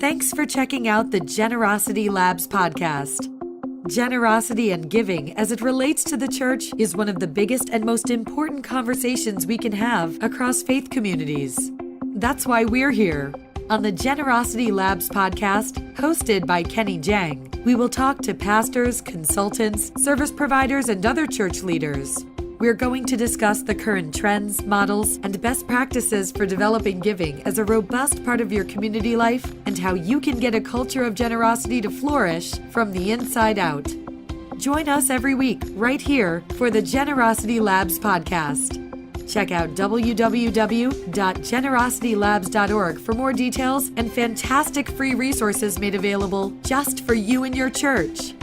Thanks for checking out the Generosity Labs podcast. Generosity and giving as it relates to the church is one of the biggest and most important conversations we can have across faith communities. That's why we're here. On the Generosity Labs podcast, hosted by Kenny Jang, we will talk to pastors, consultants, service providers, and other church leaders. We're going to discuss the current trends, models, and best practices for developing giving as a robust part of your community life and how you can get a culture of generosity to flourish from the inside out. Join us every week right here for the Generosity Labs podcast. Check out www.generositylabs.org for more details and fantastic free resources made available just for you and your church.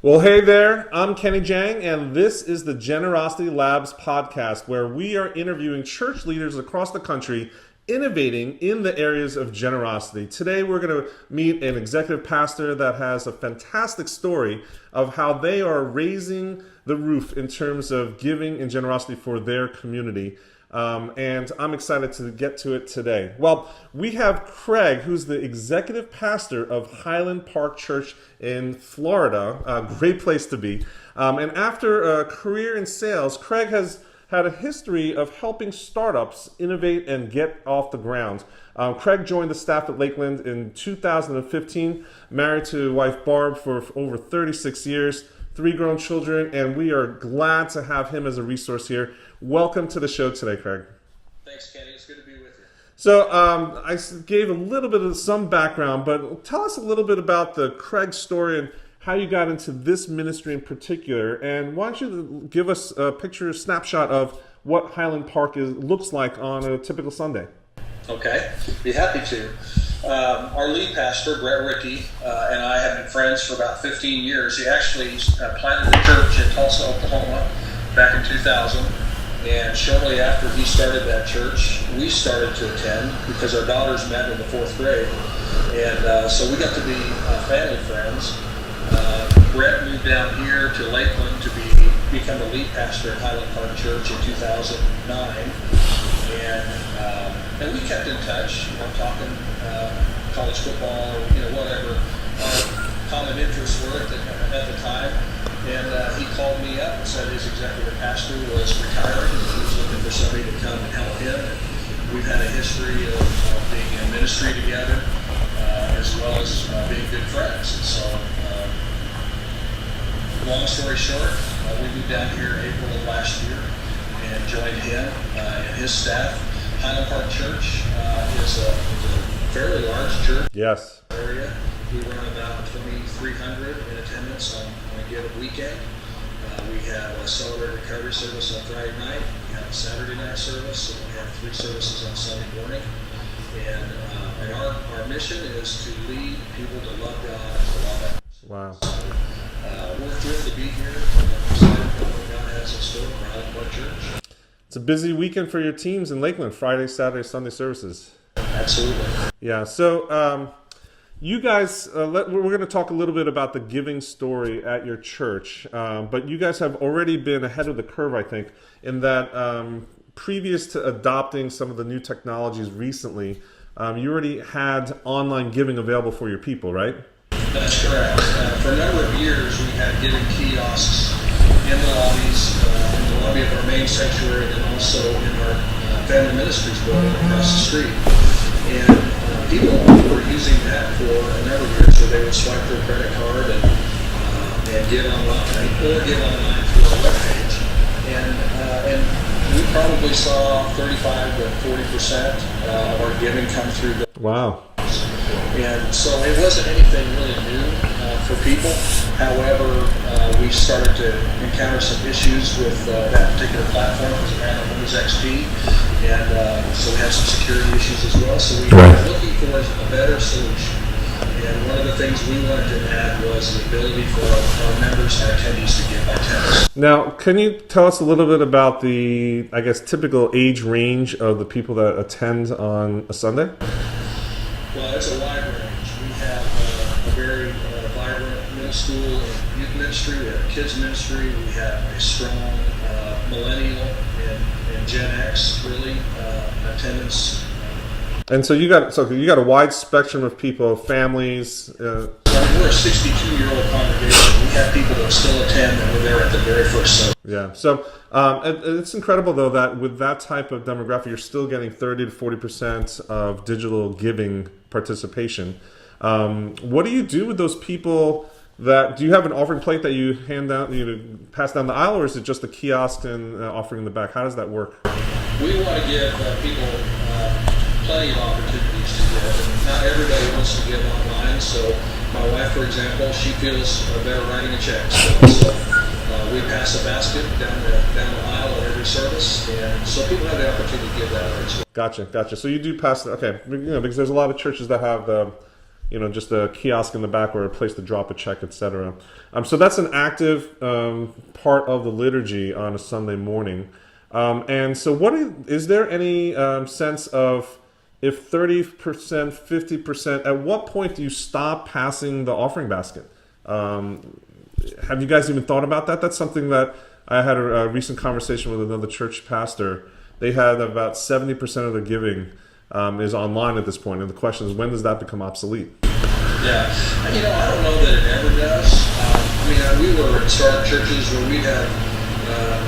Well, hey there, I'm Kenny Jang, and this is the Generosity Labs podcast, where we are interviewing church leaders across the country innovating in the areas of generosity. Today, we're going to meet an executive pastor that has a fantastic story of how they are raising the roof in terms of giving and generosity for their community. And I'm excited to get to it today. Well, we have Craig, who's the executive pastor of Highland Park Church in Florida, a great place to be. And after a career in sales, Craig has had a history of helping startups innovate and get off the ground. Craig joined the staff at Lakeland in 2015, married to wife Barb for over 36 years, 3 grown children, and we are glad to have him as a resource here. Welcome to the show today, Craig. Thanks, Kenny. It's good to be with you. So I gave a little bit of some background, but tell us a little bit about the Craig story and how you got into this ministry in particular. And why don't you give us a picture, a snapshot of what Highland Park looks like on a typical Sunday? Okay, be happy to. Our lead pastor, Brett Rickey, and I have been friends for about 15 years. He actually planted a church in Tulsa, Oklahoma back in 2000. And shortly after he started that church, we started to attend because our daughters met in the 4th grade. And so we got to be family friends. Brett moved down here to Lakeland to become the lead pastor at Highland Park Church in 2009. And we kept in touch, talking college football, whatever our common interests were at the time. And he called me up and said his executive pastor was retiring and he was looking for somebody to come and help him. And we've had a history of being in ministry together, as well as being good friends. And so, long story short, we moved down here April of last year and joined him and his staff. Highland Park Church is a fairly large church. Yes. Area. We run about 2,300 in attendance on a given weekend. We have a celebrate recovery service on Friday night. We have a Saturday night service, and we have 3 services on Sunday morning. And our mission is to lead people to love God and to love others. Wow. So, we're thrilled to be here. We're excited about what God has in store for Highland Park Church. It's a busy weekend for your teams in Lakeland, Friday, Saturday, Sunday services. Absolutely. Yeah, so you guys, we're going to talk a little bit about the giving story at your church, but you guys have already been ahead of the curve, I think, in that previous to adopting some of the new technologies recently, you already had online giving available for your people, right? That's correct. For a number of years, we had giving kiosks in the lobbies, in the lobby of our main sanctuary, and also in our family ministries building across the street. And people were using that for a number of years, where they would swipe their credit card and give online, or give online through our webpage. And we probably saw 35 to 40% of our giving come through the. Wow. And so it wasn't anything really new for people. However, we started to encounter some issues with that particular platform because it ran on Windows XP. And so we had some security issues as well. So we were looking for a better solution. And one of the things we wanted to add was the ability for our members and our attendees to give by text. Now, can you tell us a little bit about the, I guess, typical age range of the people that attend on a Sunday? Well, it's a wide range. We have a very vibrant middle school and youth ministry. We have a kids ministry. We have a strong millennial and Gen X, really, attendance. And so you got a wide spectrum of people, families. We're a 62-year-old congregation. We have people that still attend that were there at the very first service. Yeah. So it's incredible, though, that with that type of demographic, you're still getting 30 to 40% of digital giving participation. What do you do with those people? Do you have an offering plate that you hand down, pass down the aisle, or is it just a kiosk and offering in the back? How does that work? We want to give people plenty of opportunities to give. And not everybody wants to give online. So my wife, for example, she feels better writing a check. So we pass a basket down the aisle at every service, and so people have the opportunity to give that away as well. Gotcha. So you do pass. Okay, because there's a lot of churches that have the, just a kiosk in the back or a place to drop a check, etc. So that's an active part of the liturgy on a Sunday morning. And so is there any sense of, if 30%, 50%, at what point do you stop passing the offering basket? Have you guys even thought about that? That's something that I had a recent conversation with another church pastor. They had about 70% of their giving is online at this point. And the question is, when does that become obsolete? Yeah, I don't know that it ever does. We were in startup churches where we had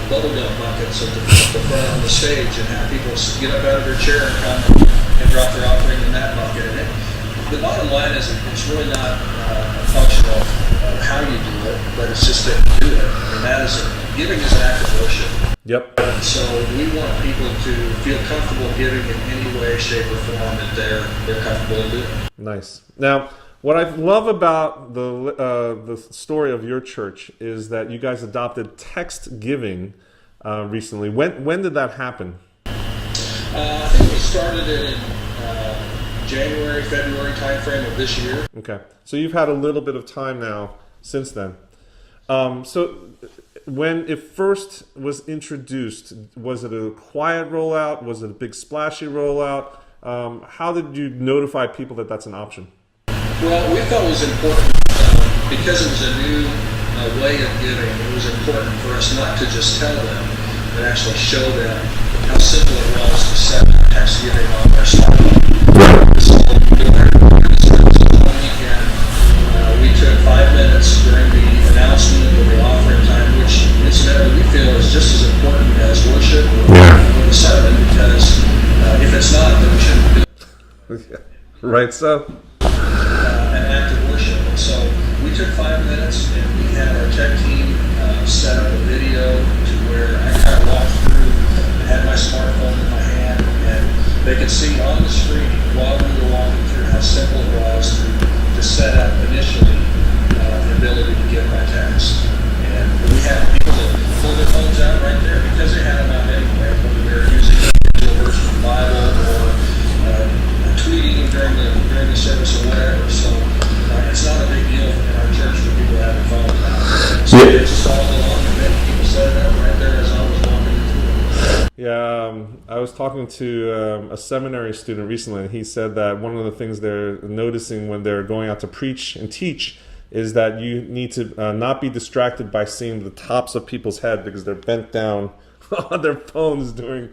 bubble gum buckets at the front on the stage and have people get up out of their chair and come and drop their offering in that bucket. And the bottom line is it's really not a function of how you do it, but it's just that you do it. Giving is an act of worship. Yep. And so we want people to feel comfortable giving in any way, shape, or form that they're comfortable in doing. Nice. Now, what I love about the story of your church is that you guys adopted text giving recently. When did that happen? I think we started it in January, February timeframe of this year. Okay. So you've had a little bit of time now since then. So when it first was introduced, was it a quiet rollout? Was it a big splashy rollout? How did you notify people that that's an option? Well, we felt it was important because it was a new way of giving. It was important for us not to just tell them, but actually show them how simple it was to set up text giving on their smartphone. So during the service on the weekend, we took 5 minutes during the announcement of the offering time, which incidentally we feel is just as important as worship or the sermon, because if it's not, then we shouldn't do it. Right, so. An act of worship. And so we took 5 minutes and we had our tech team set up a video to where I kind of walked through and had my smartphone in my hand, and they could see on the screen while we were walking through how simple it was to set up initially the ability to give by text. And we had people that pulled their phones out right there because they had them out anyway, whether they were using a digital version of the Bible or tweeting during the service or whatever. So it's not a big deal in our church for people to have their phones out. So they just followed along and then people set it up right there as I was walking into it. Yeah, I was talking to a seminary student recently, and he said that one of the things they're noticing when they're going out to preach and teach is that you need to not be distracted by seeing the tops of people's head because they're bent down on their phones during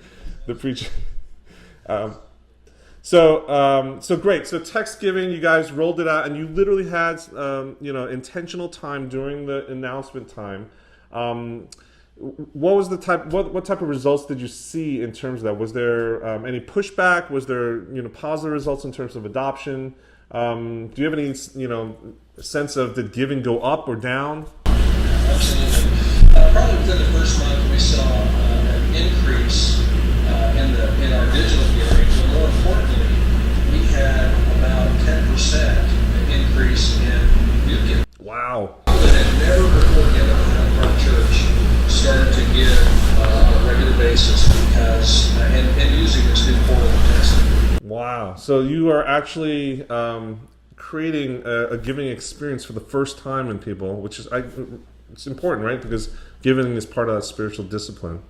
the preaching. So great. So text giving, you guys rolled it out, and you literally had intentional time during the announcement time. What was the type? What type of results did you see in terms of that? Was there any pushback? Was there positive results in terms of adoption? Do you have any sense of, did giving go up or down? Absolutely. Probably within the first month we saw an increase in our digital giving, but more importantly, we had about 10% increase in new giving. Wow. That had never before given out of our church started to give on a regular basis because and using this new portal of testing. Wow. So you are actually creating a giving experience for the first time in people, which is it's important, right? Because giving is part of that spiritual discipline.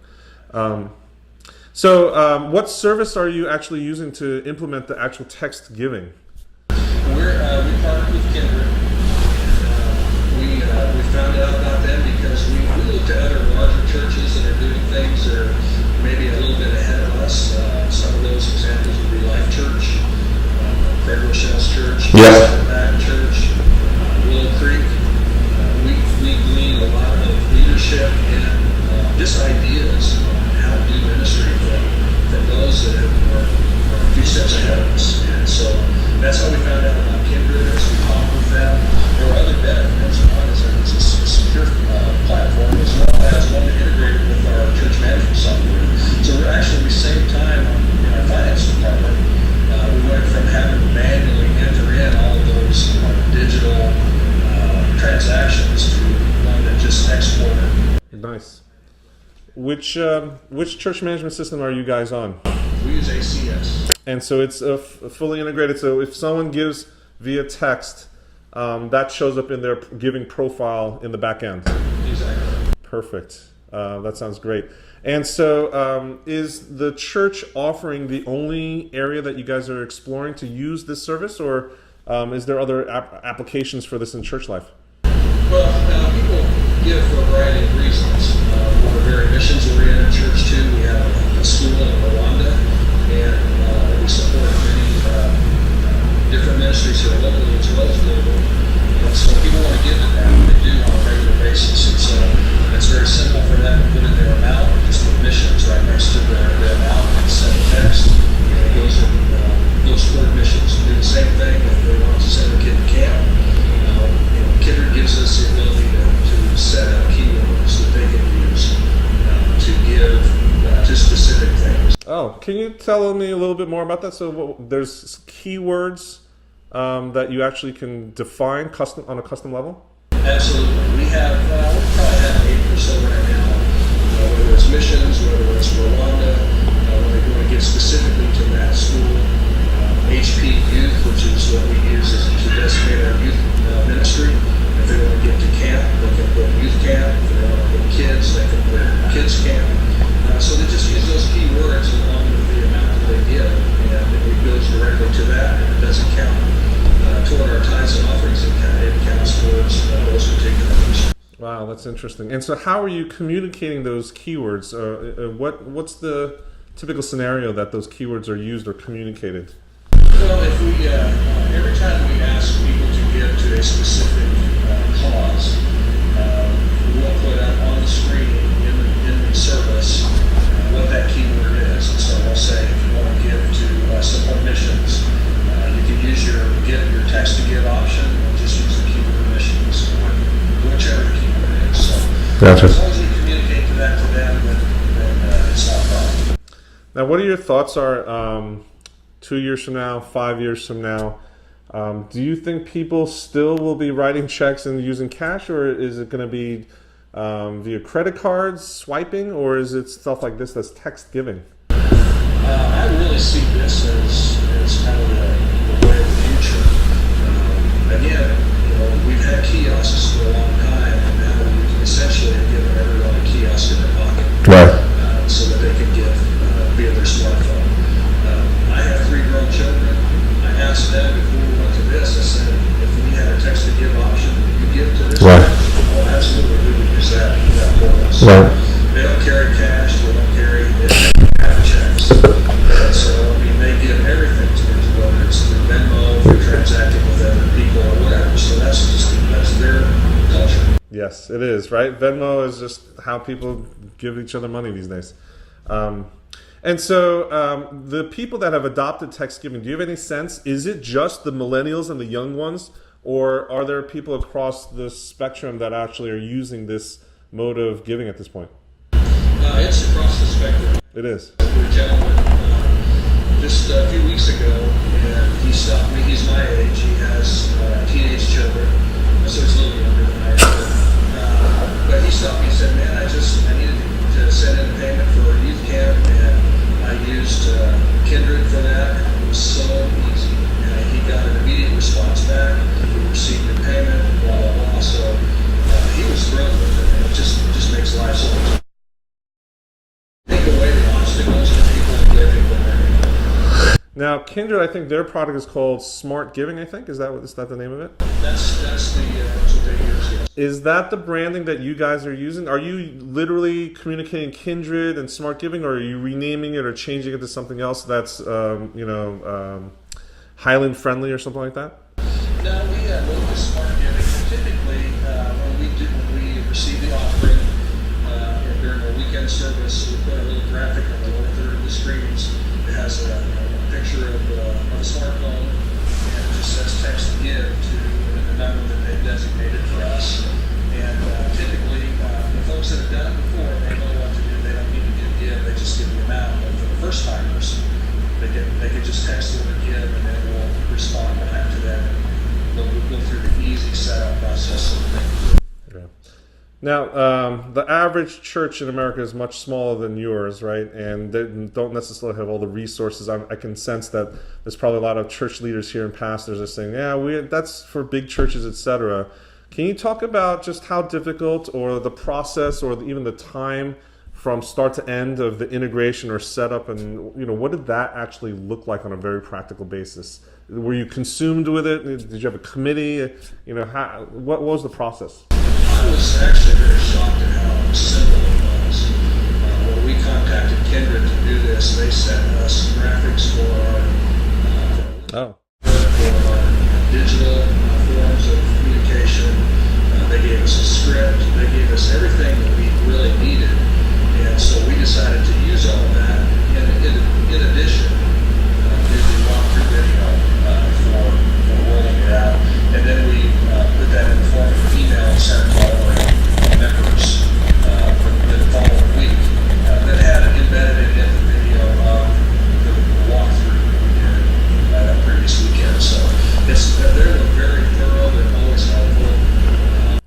So what service are you actually using to implement the actual text giving? We partnered with Kindred. We found out about them because we looked at other larger churches that are doing things that are maybe a little bit Yeah. That church, Willow Creek, we glean a lot of leadership and just ideas on how to do ministry from those that are a few steps ahead of us. And so that's how we found out about Kindred. As we talked with them, there were other benefits. One is that it's a secure platform, as well as one that integrated with our church management software. So we're actually, at the same time, in our finance department, we went from having to manually enter in all of those digital transactions to one that just exported. Nice. Which church management system are you guys on? We use ACS. And so it's fully integrated. So if someone gives via text, that shows up in their giving profile in the back end. Exactly. Perfect. That sounds great. And so is the church offering the only area that you guys are exploring to use this service, or is there other applications for this in church life? Well, people give for a variety of reasons. We're very missions-oriented church, too. We have a school in Rwanda, and we support many different ministries here locally as well as globally. And so people want to give to that, and they do on a regular basis. And so it's very simple for them to put in their amount, just put missions right next to their amount, and send a text, and it goes toward missions. Do the same thing if they want to send a kid to camp. Kindred gives us the ability to set up keywords that they can use to give to specific things. Oh, can you tell me a little bit more about that? So there's keywords that you actually can define on a custom level? Absolutely. We probably have 8 or so right now, whether it's missions, whether it's Rwanda, when they want to get specifically to that school. HP Youth, which is what we use to designate our youth ministry. If they want to get to camp, they can put youth camp. If they want to put kids, they can put kids camp. So they just use those keywords along with the amount that they give, and it goes directly to that, and it doesn't count toward our tithes and offerings. It counts towards those particular missions. Wow, that's interesting. And so how are you communicating those keywords? What's the typical scenario that those keywords are used or communicated? Well, if we every time we ask people to give to a specific cause, we'll put up on the screen in the service what that keyword is. And so we'll say, if you want to give to support missions, you can use your text to give option, or just use the keyword missions, or whichever the keyword is. So gotcha. As long as we communicate that to them, then it's not a problem. Now, what are your thoughts 2 years from now, 5 years from now? Do you think people still will be writing checks and using cash, or is it going to be via credit cards, swiping, or is it stuff like this that's text giving? I really see this as kind of the way of the future. Again, we've had kiosks for a long time, and now we essentially have given everyone a kiosk in their pocket, Right. So that they can give via their smartphone. I have 3 grown children. I asked them before we went to this, I said, if we had a text to give option, would you give to this? Right. Oh, absolutely, we would use that for us. Right. They don't carry cash, they don't carry half checks. And so, they give everything to us, whether it's through Venmo, if you're transacting with other people or whatever. So that's their culture. Yes, it is, right? Venmo is just how people give each other money these days. And so the people that have adopted text giving, do you have any sense, is it just the millennials and the young ones, or are there people across the spectrum that actually are using this mode of giving at this point? It's across the spectrum. It is. A gentleman just a few weeks ago, and he stopped me. He's my age. He has teenage children, so he's a little younger than I am. But he stopped me and said, man, I needed to send in a payment for a youth camp, and I used Kindred for that. It was so easy. And he got an immediate response back. He received your payment, blah, blah, blah. So he was thrilled with it, and it just makes life so much. Take away the obstacles that people giving. Now, Kindred, I think their product is called Smart Giving, I think. Is that the name of it? That's what they use, yes. Is that the branding that you guys are using? Are you literally communicating Kindred and Smart Giving, or are you renaming it or changing it to something else that's, Highland friendly or something like that? weekend service, we put a little graphic on the lower third of the screens. It has a picture of a smartphone, and it just says text and give to the number that they've designated for us. And typically, the folks that have done it before, they know what to do. They don't need to do give, they just give the amount. But for the first timers, they could just text the word give, and then we'll respond back to them. And we'll go through the easy setup process. Yeah. Now, the average church in America is much smaller than yours, right? And they don't necessarily have all the resources. I can sense that there's probably a lot of church leaders here and pastors are saying, yeah, that's for big churches, etc. Can you talk about just how difficult or the process or even the time from start to end of the integration or setup, and what did that actually look like on a very practical basis? Were you consumed with it? Did you have a committee? What was the process? I was actually very shocked at how simple it was. When we contacted Kindred to do this, they sent us graphics for our digital forms of communication. They gave us a script. They gave us everything that we really needed. And so we decided to use all of that. In addition, did the walkthrough video for rolling it out. And then we put that in the form of an email and sent it to all of our members for the following week. That had embedded it in the video of the walkthrough we did that previous weekend. So they're very thorough. They're always helpful.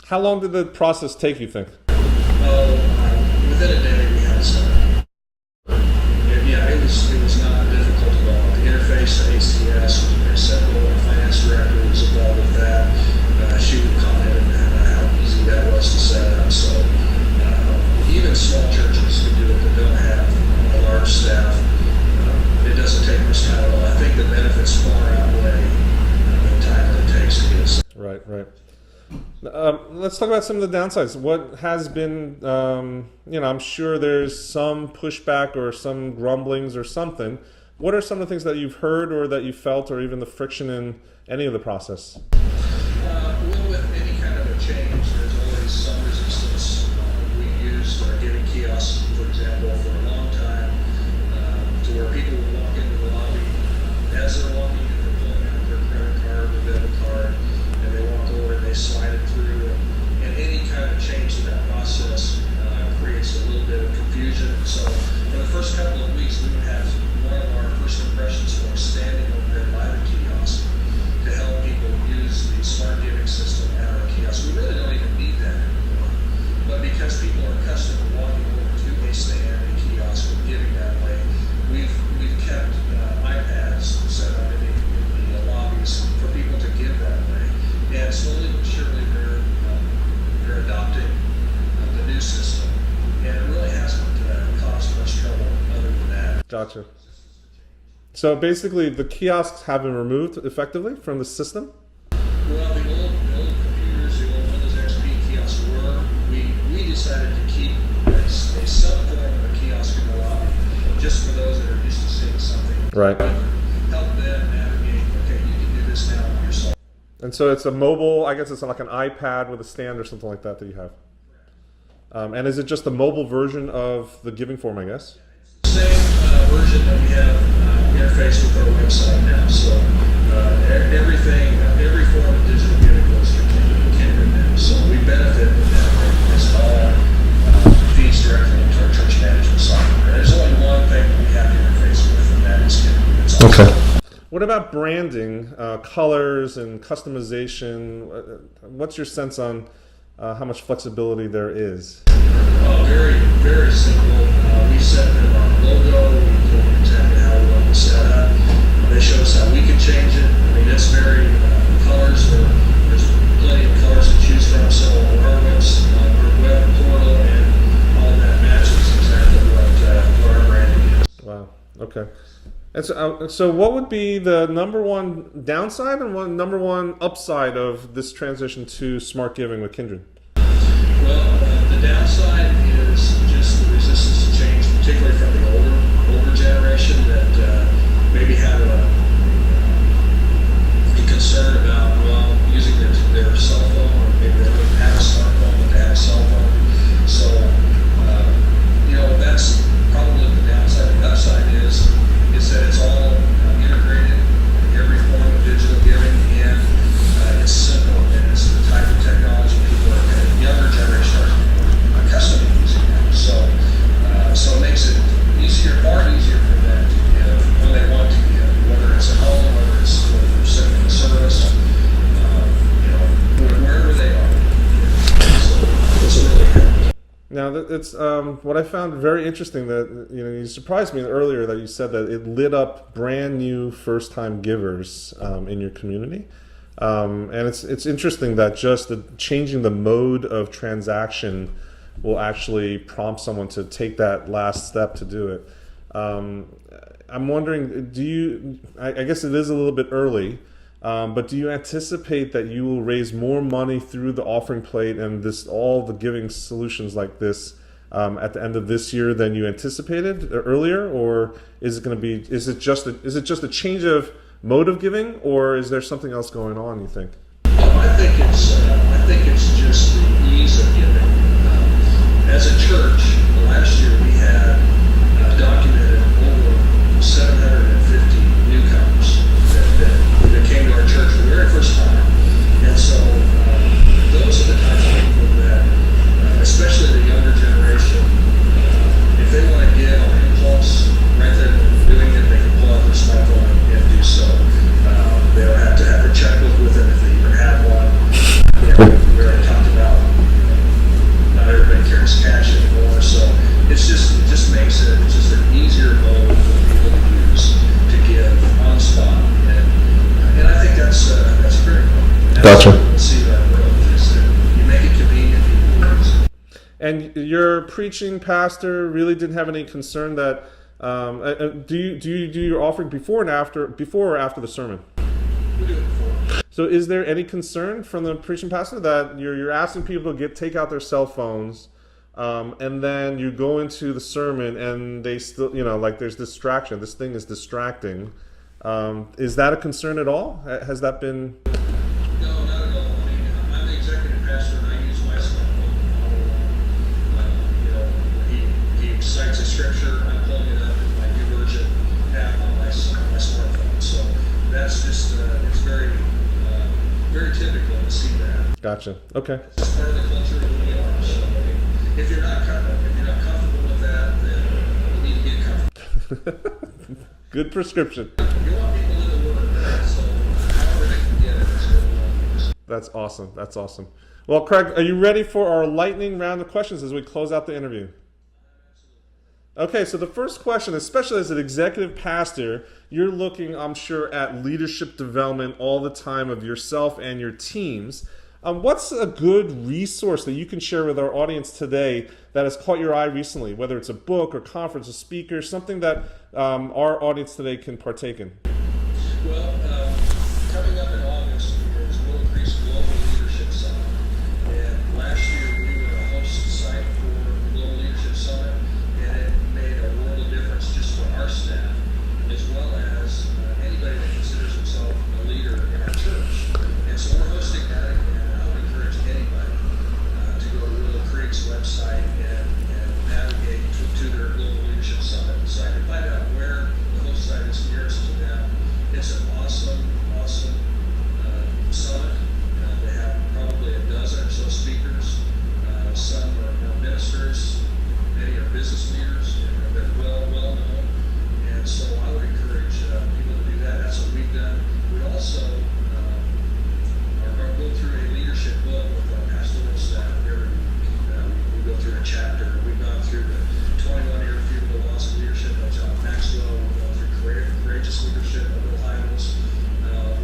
How long did the process take, you think? Within a day we had it set up. Yeah, it was not difficult at all. The interface to ACS was very simple. Our finance director was involved with that. She would comment on how easy that was to set up. So even small churches could do it that don't have a large staff. It doesn't take much time at all. I think the benefits far outweigh the time that it takes to get it set up. Right. Let's talk about some of the downsides. What has been, I'm sure there's some pushback or some grumblings or something. What are some of the things that you've heard or that you felt, or even the friction in any of the process? Well, with any kind of a change, there's always some resistance. We used our giving kiosks, for example, for a long time, to where people would walk into the lobby. As they're walking in, they're pulling out their credit card, their debit card, and they walk over and they slide it through. And any kind of change to that process creates a little bit of confusion. So for the first couple of weeks, we would have one of our first impressions folks standing over there by the kiosk to help people use the smart giving system at our kiosk. We really don't even need that anymore. But because people are accustomed to walking over to a stand, a kiosk, and giving that way, we've kept iPads set up in the lobbies for people to give that way. And slowly but surely they're adopting the new system. And it really hasn't caused much trouble other than that. Gotcha. So basically the kiosks have been removed effectively from the system? Well, the old computers, the old Windows XP kiosks were. We decided to keep a sub-form of a kiosk in the lobby just for those that are used to seeing something. Right. Help them navigate, okay, you can do this now on your cell. And so it's a mobile, I guess it's like an iPad with a stand or something like that you have. And is it just the mobile version of the giving form, I guess? Same version that we have interfaced with our website now. So every form of digital giving goes through Kindred now. So we benefit from that. It's all feeds directly into our church management software. There's only one thing that we have to interface with, and that is Kindred. Okay. What about branding, colors, and customization? What's your sense on how much flexibility there is? Very, very simple. We set our logo. We told them exactly how we want to set up. They showed us how we can change it. I mean, it's very colors. There's plenty of colors to choose from. So our web portal and all that matches exactly what our branding is. Wow. Okay. And so what would be the number one downside and number one upside of this transition to smart giving with Kindred? Well, the downside is just the resistance to change, particularly from the older generation that maybe have be concerned about using their cell phone, or maybe they don't have a smartphone, but they have a cell phone. So it's what I found very interesting that you surprised me earlier that you said that it lit up brand new first time givers in your community, and it's interesting that just changing the mode of transaction will actually prompt someone to take that last step to do it. I'm wondering, I guess it is a little bit early, but do you anticipate that you will raise more money through the offering plate and all the giving solutions like this at the end of this year than you anticipated earlier, or is it just a change of mode of giving, or is there something else going on, you think? I think it's just the ease of giving. As a church, last year we had documented over 750 newcomers that came to our church for the very first time. And so those are the types of people that, especially the younger generation, if they want to give on impulse, right there doing it, they can pull out their smartphone and do so. They don't have to have a checkbook with them if they even have one. We already talked about not everybody carries cash anymore, so it just makes it just an easier mode for people to use to give on the spot, and I think that's critical. Gotcha. We'll see that growth is that you make it convenient, people use it. And your preaching pastor really didn't have any concern that do you do your offering before or after the sermon? We do it before. So is there any concern from the preaching pastor that you're asking people to take out their cell phones, and then you go into the sermon and they still, there's distraction. This thing is distracting. Is that a concern at all? Has that been? No, not at all. I mean, I'm the executive pastor and I use my smartphone all along. He cites a scripture, I'm pulling it up in my YouVersion app on my smartphone. So that's just, it's very, very typical to see that. Gotcha. Okay. It's just part of the culture of who we are. So if you're not comfortable with that, then you need to get comfortable. Good prescription. You want people in the Word, right? So however they can get it is what we want to use. That's awesome. That's awesome. Well, Craig, are you ready for our lightning round of questions as we close out the interview? Okay, so the first question, especially as an executive pastor, you're looking, I'm sure, at leadership development all the time of yourself and your teams. What's a good resource that you can share with our audience today that has caught your eye recently, whether it's a book or conference, a speaker, something that our audience today can partake in? Well, coming up in August is Willow Creek's Global Leadership Summit. And last year we were a host site for the Global Leadership Summit, and it made a world of difference just for our staff, as well as anybody that considers himself a leader in our church. And so we're hosting that, and I would encourage anybody to go to Willow Creek's website and navigate to their Global Leadership Summit site and find out where the host site is nearest to them. It's an awesome summit. They have probably a dozen or so speakers. Some are ministers, many are business leaders, and they're well known. And so I would encourage people to do that. That's what we've done. We also are going to go through a leadership book with our pastoral staff every week. We go through a chapter. We've gone through the 21 irrefutable laws of leadership by John Maxwell. We've gone through courageous leadership by Bill Highland.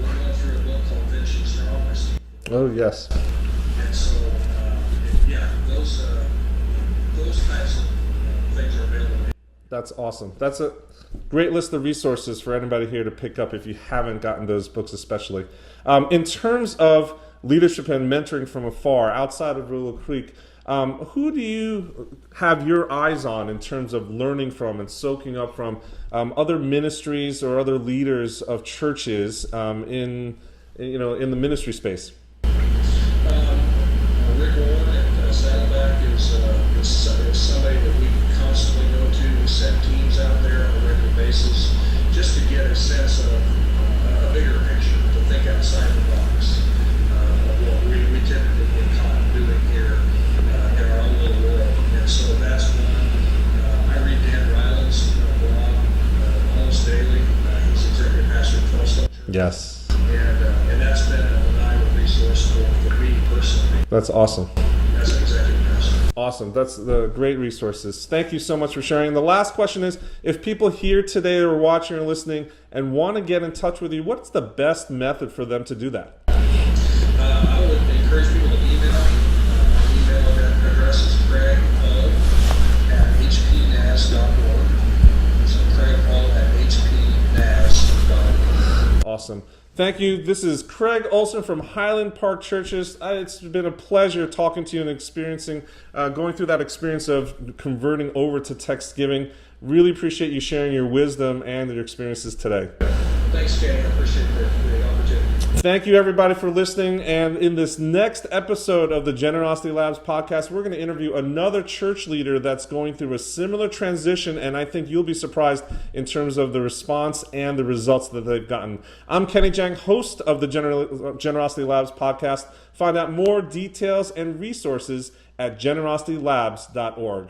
We're going through a book called Finishing Strong by Steve. Oh, yes. And so, those types of things are available. That's awesome. That's a great list of resources for anybody here to pick up if you haven't gotten those books especially. In terms of leadership and mentoring from afar, outside of Willow Creek, who do you have your eyes on in terms of learning from and soaking up from other ministries or other leaders of churches in the ministry space? Rick Warren at Saddleback is somebody that we constantly go to. We send teams out there on a regular basis just to get a sense of a bigger picture, to think outside the box of what we typically get caught doing here in our own little world. And so that's one. I read Dan Ryland's blog almost daily. He's executive pastor at Tulsa. Yes. And that's been a valuable resource for me personally. That's awesome. As an executive pastor. Awesome. That's the great resources. Thank you so much for sharing. The last question is, if people here today or watching or listening and want to get in touch with you, what's the best method for them to do that? I would encourage people to email me. My email address is craig@hpnas.org. So craig@hpnas.org. Awesome. Thank you. This is Craig Olson from Highland Park Churches. It's been a pleasure talking to you and experiencing, going through that experience of converting over to text giving. Really appreciate you sharing your wisdom and your experiences today. Thanks, Kenny. I appreciate the opportunity. Thank you, everybody, for listening. And in this next episode of the Generosity Labs podcast, we're going to interview another church leader that's going through a similar transition, and I think you'll be surprised in terms of the response and the results that they've gotten. I'm Kenny Jang, host of the Generosity Labs podcast. Find out more details and resources at generositylabs.org.